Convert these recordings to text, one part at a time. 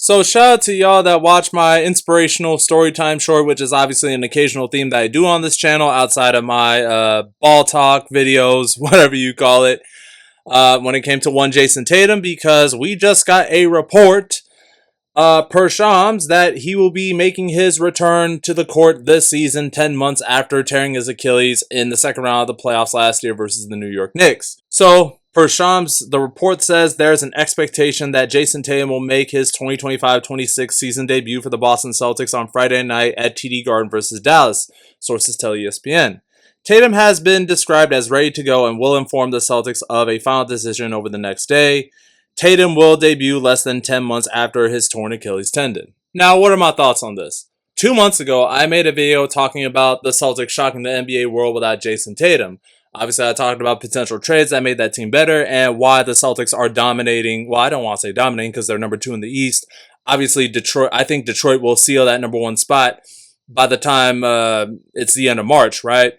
So shout out to y'all that watch my inspirational storytime short, which is obviously an occasional theme that I do on this channel outside of my ball talk videos, whatever you call it, when it came to one Jayson Tatum, because we just got a report per Shams that he will be making his return to the court this season 10 months after tearing his Achilles in the second round of the playoffs last year versus the New York Knicks. So, per Shams, the report says there's an expectation that Jayson Tatum will make his 2025-26 season debut for the Boston Celtics on Friday night at TD Garden versus Dallas, sources tell ESPN. Tatum has been described as ready to go and will inform the Celtics of a final decision over the next day. Tatum will debut less than 10 months after his torn Achilles tendon. Now, what are my thoughts on this? 2 months ago, I made a video talking about the Celtics shocking the NBA world without Jayson Tatum. Obviously, I talked about potential trades that made that team better and why the Celtics are dominating. Well, I don't want to say dominating because they're number 2 in the East. Obviously, Detroit. I think Detroit will seal that number 1 spot by the time it's the end of March, right?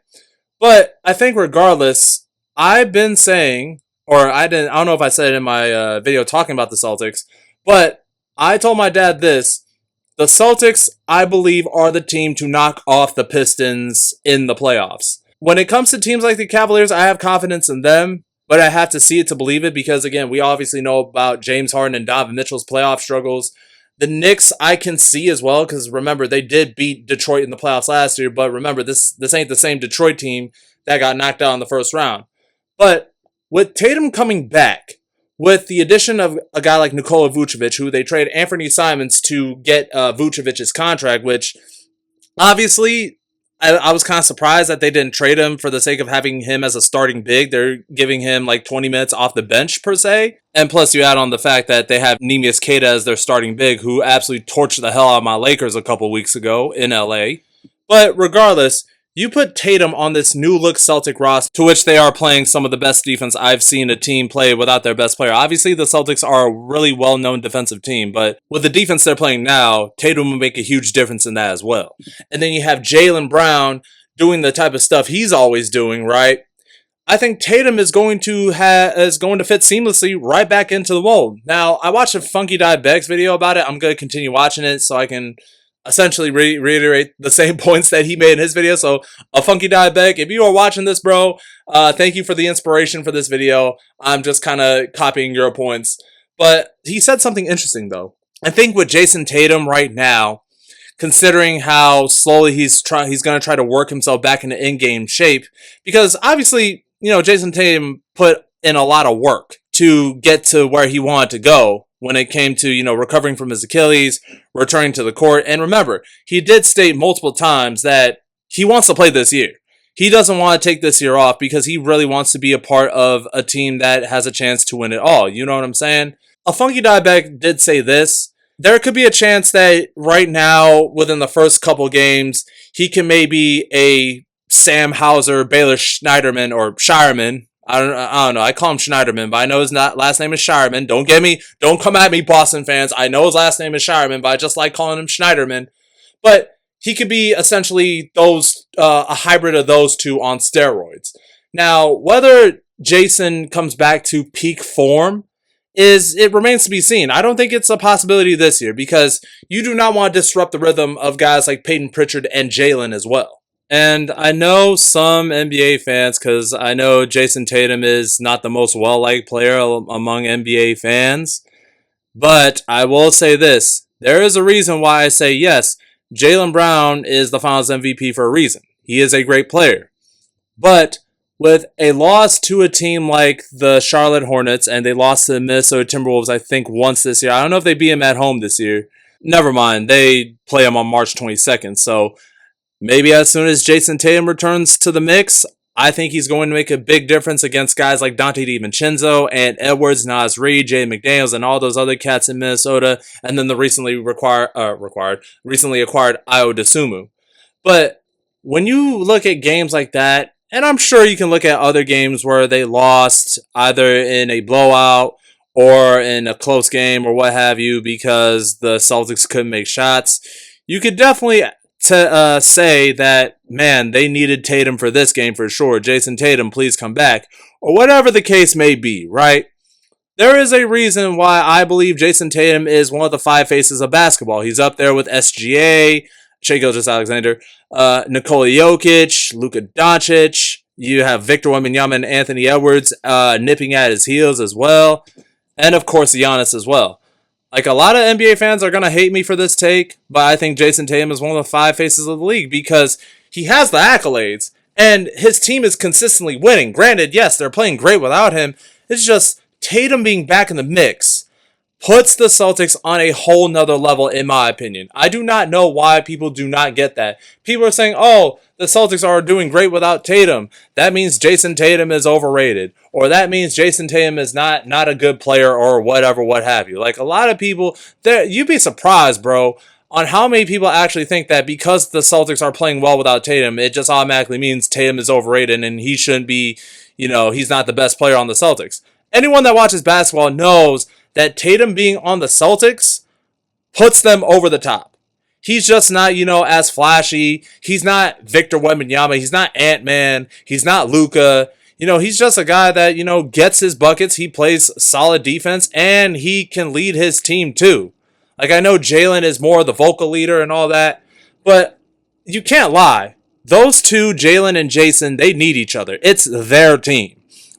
But I think regardless, I've been saying, or I don't know if I said it in my video talking about the Celtics, but I told my dad this. The Celtics, I believe, are the team to knock off the Pistons in the playoffs. When it comes to teams like the Cavaliers, I have confidence in them, but I have to see it to believe it because, again, we obviously know about James Harden and Donovan Mitchell's playoff struggles. The Knicks, I can see as well because, remember, they did beat Detroit in the playoffs last year, but remember, this ain't the same Detroit team that got knocked out in the first round. But with Tatum coming back, with the addition of a guy like Nikola Vucevic, who they traded Anthony Simons to get Vucevic's contract, which obviously I was kind of surprised that they didn't trade him for the sake of having him as a starting big. They're giving him like 20 minutes off the bench per se. And plus you add on the fact that they have Neemias Queta as their starting big, who absolutely torched the hell out of my Lakers a couple weeks ago in LA. But regardless, you put Tatum on this new look Celtic roster, to which they are playing some of the best defense I've seen a team play without their best player. Obviously, the Celtics are a really well-known defensive team, but with the defense they're playing now, Tatum will make a huge difference in that as well. And then you have Jaylen Brown doing the type of stuff he's always doing, right? I think Tatum is going to fit seamlessly right back into the mold. Now, I watched a Funky Diabetics video about it. I'm going to continue watching it so I can essentially reiterate the same points that he made in his video. So, a Funky Diabetic, if you are watching this, bro, thank you for the inspiration for this video. I'm just kind of copying your points. But he said something interesting, though. I think with Jayson Tatum right now, considering how slowly he's going to try to work himself back into in-game shape, because obviously, Jayson Tatum put in a lot of work to get to where he wanted to go when it came to, recovering from his Achilles, returning to the court. And remember, he did state multiple times that he wants to play this year. He doesn't want to take this year off because he really wants to be a part of a team that has a chance to win it all. You know what I'm saying? A Funky Diabetic did say this. There could be a chance that right now, within the first couple games, he can maybe a Sam Hauser, Baylor Schneiderman, or Shireman. I don't know. I call him Schneiderman, but I know his last name is Shireman. Don't come at me, Boston fans. I know his last name is Shireman, but I just like calling him Schneiderman. But he could be essentially a hybrid of those two on steroids. Now, whether Jayson comes back to peak form it remains to be seen. I don't think it's a possibility this year because you do not want to disrupt the rhythm of guys like Peyton Pritchard and Jaylen as well. And I know some NBA fans, because I know Jayson Tatum is not the most well-liked player among NBA fans, but I will say this. There is a reason why I say yes, Jaylen Brown is the Finals MVP for a reason. He is a great player. But with a loss to a team like the Charlotte Hornets, and they lost to the Minnesota Timberwolves, I think, once this year. I don't know if they beat them at home this year. Never mind. They play them on March 22nd, so maybe as soon as Jayson Tatum returns to the mix, I think he's going to make a big difference against guys like Dante DiVincenzo and Edwards, Naz Reid, Jay McDaniels, and all those other cats in Minnesota, and then the recently acquired Ayo Dosunmu. But when you look at games like that, and I'm sure you can look at other games where they lost either in a blowout or in a close game or what have you because the Celtics couldn't make shots, you could definitely say that, man, they needed Tatum for this game for sure. Jayson Tatum, please come back. Or whatever the case may be, right? there is a reason why I believe Jayson Tatum is one of the five faces of basketball. He's up there with SGA, Shai Gilgeous-Alexander, Nikola Jokic, Luka Doncic. You have Victor Wembanyama and Anthony Edwards nipping at his heels as well. And of course, Giannis as well. Like, a lot of NBA fans are going to hate me for this take, but I think Jayson Tatum is one of the five faces of the league because he has the accolades and his team is consistently winning. Granted, yes, they're playing great without him. It's just Tatum being back in the mix puts the Celtics on a whole nother level, in my opinion. I do not know why people do not get that. People are saying, oh, the Celtics are doing great without Tatum. That means Jayson Tatum is overrated. Or that means Jayson Tatum is not a good player or whatever, what have you. Like, a lot of people, you'd be surprised, bro, on how many people actually think that because the Celtics are playing well without Tatum, it just automatically means Tatum is overrated and he shouldn't be, he's not the best player on the Celtics. Anyone that watches basketball knows that Tatum being on the Celtics puts them over the top. He's just not, as flashy. He's not Victor Wembanyama. He's not Ant-Man. He's not Luka. He's just a guy that, gets his buckets. He plays solid defense, and he can lead his team too. Like, I know Jaylen is more the vocal leader and all that, but you can't lie. Those two, Jaylen and Jayson, they need each other. It's their team.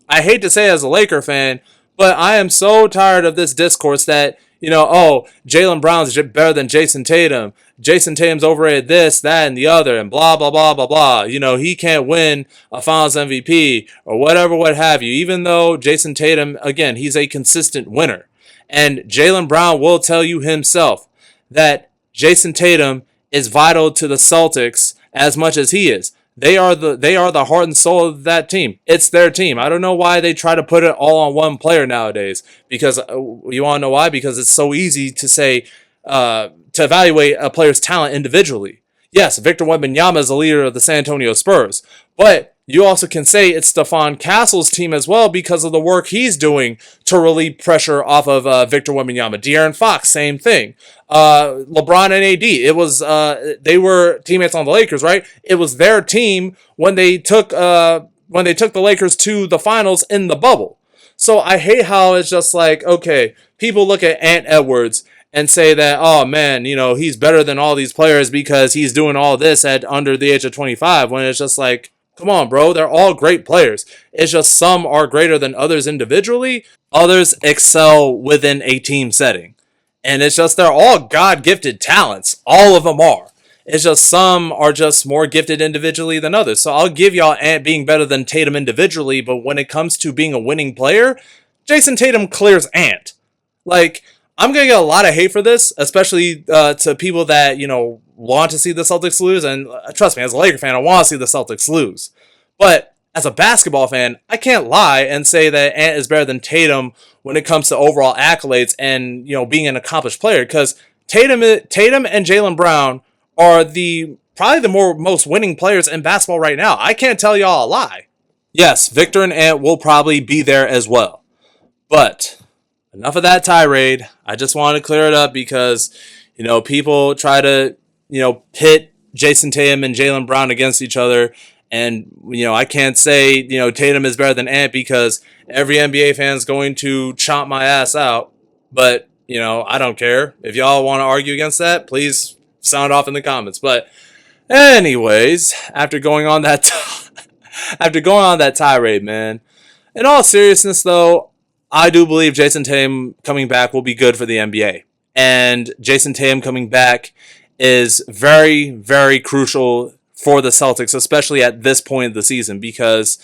I hate to say it as a Laker fan, but I am so tired of this discourse that, Jaylen Brown's better than Jayson Tatum. Jayson Tatum's overrated this, that, and the other, and blah, blah, blah, blah, blah. He can't win a Finals MVP or whatever, what have you. Even though Jayson Tatum, again, he's a consistent winner. And Jaylen Brown will tell you himself that Jayson Tatum is vital to the Celtics as much as he is. They are the heart and soul of that team. It's their team. I don't know why they try to put it all on one player nowadays. Because you want to know why? Because it's so easy to say to evaluate a player's talent individually. Yes, Victor Wembanyama is the leader of the San Antonio Spurs, but you also can say it's Stephon Castle's team as well because of the work he's doing to relieve pressure off of Victor Wembanyama. De'Aaron Fox, same thing. LeBron and AD, it was they were teammates on the Lakers, right? It was their team when they took the Lakers to the finals in the bubble. So I hate how it's just like, okay, people look at Ant Edwards and say that, oh man, he's better than all these players because he's doing all this at under the age of 25, when it's just like, come on, bro. They're all great players. It's just some are greater than others individually. Others excel within a team setting. And it's just they're all God-gifted talents. All of them are. It's just some are just more gifted individually than others. So I'll give y'all Ant being better than Tatum individually, but when it comes to being a winning player, Jayson Tatum clears Ant. Like, I'm going to get a lot of hate for this, especially to people that, want to see the Celtics lose. And trust me, as a Laker fan, I want to see the Celtics lose. But as a basketball fan, I can't lie and say that Ant is better than Tatum when it comes to overall accolades and, being an accomplished player. Because Tatum and Jaylen Brown are probably the most winning players in basketball right now. I can't tell y'all a lie. Yes, Victor and Ant will probably be there as well. But enough of that tirade. I just wanted to clear it up because, people try to, pit Jayson Tatum and Jaylen Brown against each other. And, I can't say, Tatum is better than Ant because every NBA fan is going to chomp my ass out. But, I don't care. If y'all want to argue against that, please sound off in the comments. But anyways, after going on that tirade, man, in all seriousness, though, I do believe Jayson Tatum coming back will be good for the NBA. And Jayson Tatum coming back is very, very crucial for the Celtics, especially at this point of the season, because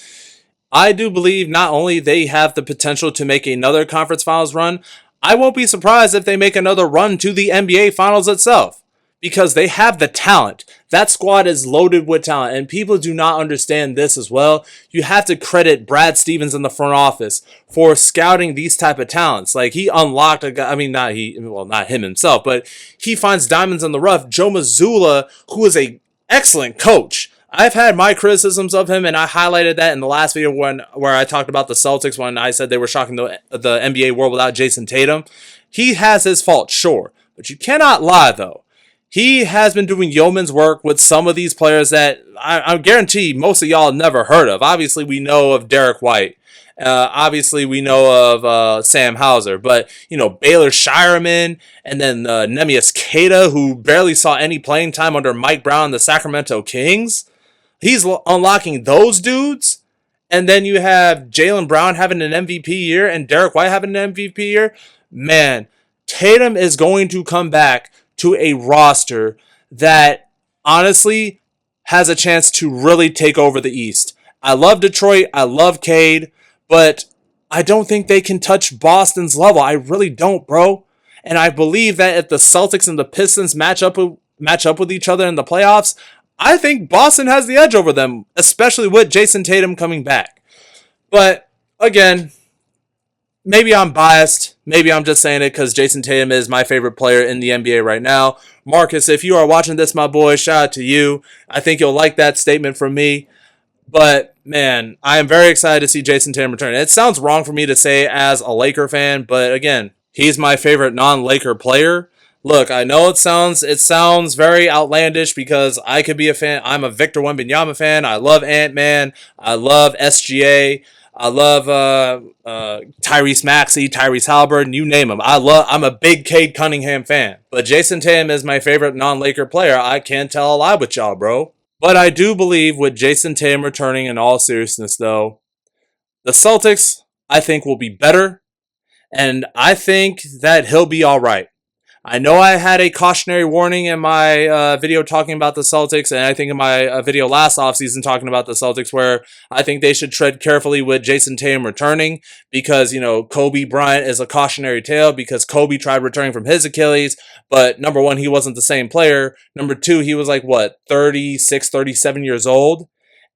I do believe not only they have the potential to make another conference finals run, I won't be surprised if they make another run to the NBA finals itself. Because they have the talent. That squad is loaded with talent. And people do not understand this as well. You have to credit Brad Stevens in the front office for scouting these type of talents. Like, he unlocked a guy. I mean, not him himself, but he finds diamonds in the rough. Joe Mazzulla, who is an excellent coach. I've had my criticisms of him, and I highlighted that in the last video where I talked about the Celtics when I said they were shocking the NBA world without Jayson Tatum. He has his faults, sure. But you cannot lie, though. he has been doing yeoman's work with some of these players that I guarantee most of y'all never heard of. Obviously, we know of Derek White. Obviously, we know of Sam Hauser, but Baylor Shireman, and then Neemias Queta, who barely saw any playing time under Mike Brown and the Sacramento Kings. He's unlocking those dudes, and then you have Jaylen Brown having an MVP year and Derek White having an MVP year. Man, Tatum is going to come back to a roster that honestly has a chance to really take over the East. I love Detroit. I love Cade, but I don't think they can touch Boston's level. I really don't, bro. And I believe that if the Celtics and the Pistons match up with each other in the playoffs, I think Boston has the edge over them, especially with Jayson Tatum coming back. But again, maybe I'm biased. Maybe I'm just saying it because Jayson Tatum is my favorite player in the NBA right now. Marcus, if you are watching this, my boy, shout out to you. I think you'll like that statement from me. But, man, I am very excited to see Jayson Tatum return. It sounds wrong for me to say as a Laker fan, but again, he's my favorite non-Laker player. Look, I know it sounds very outlandish because I could be a fan. I'm a Victor Wembanyama fan. I love Ant-Man. I love SGA. I love Tyrese Maxey, Tyrese Halliburton, you name them. I'm a big Cade Cunningham fan. But Jayson Tatum is my favorite non-Laker player. I can't tell a lie with y'all, bro. But I do believe with Jayson Tatum returning in all seriousness, though, the Celtics, I think, will be better. And I think that he'll be all right. I know I had a cautionary warning in my video talking about the Celtics, and I think in my video last offseason talking about the Celtics, where I think they should tread carefully with Jayson Tatum returning because, Kobe Bryant is a cautionary tale because Kobe tried returning from his Achilles, but number one, he wasn't the same player. Number two, he was 36, 37 years old.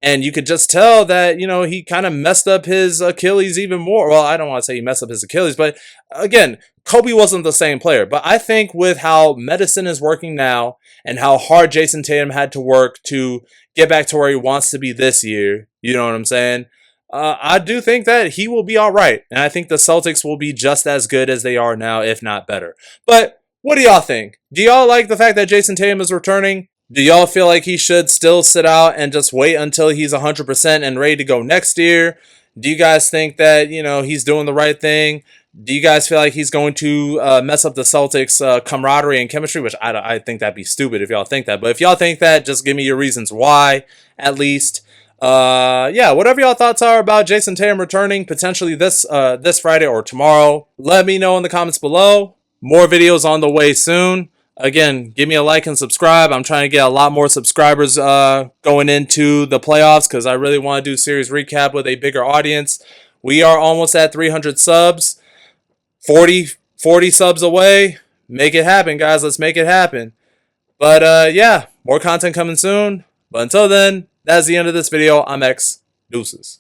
And you could just tell that, he kind of messed up his Achilles even more. Well, I don't want to say he messed up his Achilles, but again, Kobe wasn't the same player. But I think with how medicine is working now and how hard Jayson Tatum had to work to get back to where he wants to be this year, you know what I'm saying? I do think that he will be all right. And I think the Celtics will be just as good as they are now, if not better. But what do y'all think? Do y'all like the fact that Jayson Tatum is returning? Do y'all feel like he should still sit out and just wait until he's 100% and ready to go next year? Do you guys think that, he's doing the right thing? Do you guys feel like he's going to mess up the Celtics' camaraderie and chemistry? Which I think that'd be stupid if y'all think that. But if y'all think that, just give me your reasons why, at least. Whatever y'all thoughts are about Jayson Tatum returning potentially this Friday or tomorrow, let me know in the comments below. More videos on the way soon. Again, give me a like and subscribe. I'm trying to get a lot more subscribers going into the playoffs because I really want to do series recap with a bigger audience. We are almost at 300 subs. 40 subs away. Make it happen, guys. Let's make it happen. But more content coming soon. But until then, that's the end of this video. I'm X. Deuces.